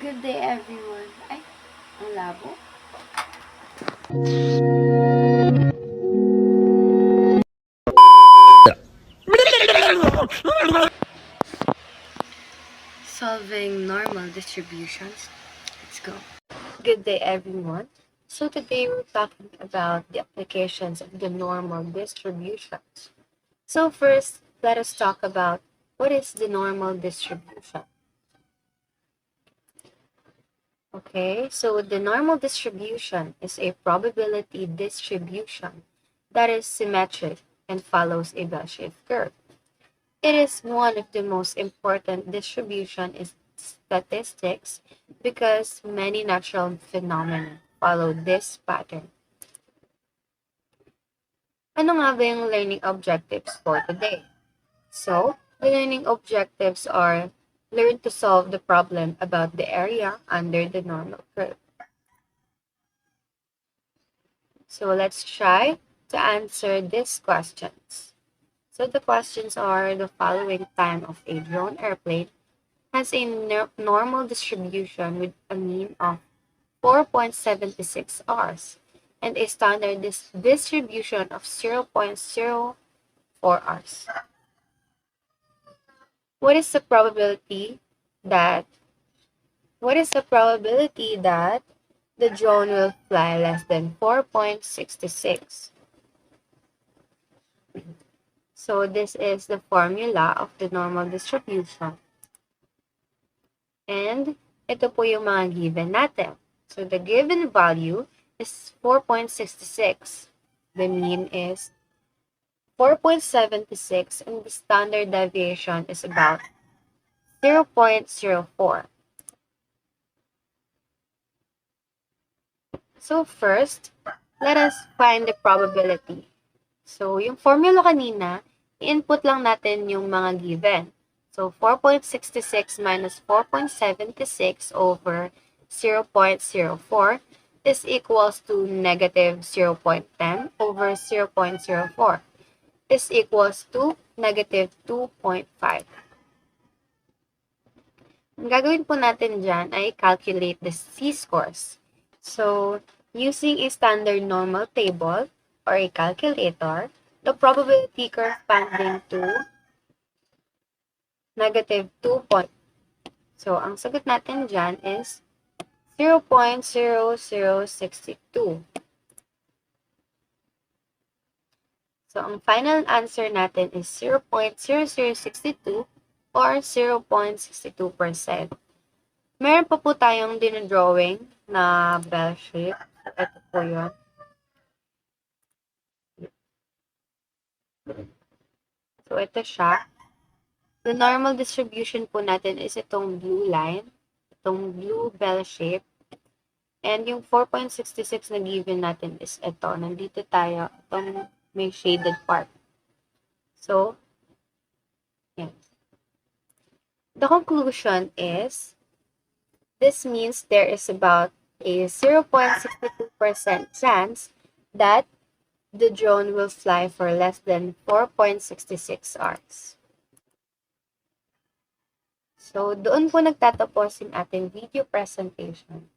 Good day, everyone. Ay, ang labo. Solving normal distributions. Let's go. Good day, everyone. So today we're talking about the applications of the normal distributions. So first, let us talk about what is the normal distribution. Okay, so the normal distribution is a probability distribution that is symmetric and follows a bell-shaped curve. It is one of the most important distribution in statistics because many natural phenomena follow this pattern. Ano nga ba yung learning objectives for today? So, the learning objectives are learn to solve the problem about the area under the normal curve. So let's try to answer these questions. So the questions are the following: time of a drone airplane has a normal distribution with a mean of 4.76 hours and a standard distribution of 0.04 hours. What is the probability that the drone will fly less than 4.66? So this is the formula of the normal distribution. And ito po yung mga given natin. So the given value is 4.66. The mean is 4.76 and the standard deviation is about 0.04. So first, let us find the probability. So yung formula kanina, i-input lang natin yung mga given. So 4.66 minus 4.76 over 0.04 is equals to negative 0.10 over 0.04 is equals to negative 2.5. Ang gagawin po natin dyan ay calculate the z-scores. So, using a standard normal table or a calculator, the probability corresponding to negative 2. So, ang sagot natin dyan is 0.0062. So, ang final answer natin is 0.0062 or 0.62%. Meron pa po tayong dinodrawing na bell shape. Ito po yun. So, ito siya. The normal distribution po natin is itong blue line, itong blue bell shape. And yung 4.66 na given natin is ito. Nandito tayo, itong may shaded part. So, yan. The conclusion is, this means there is about a 0.62% chance that the drone will fly for less than 4.66 hours. So, doon po nagtatapos yung ating video presentation.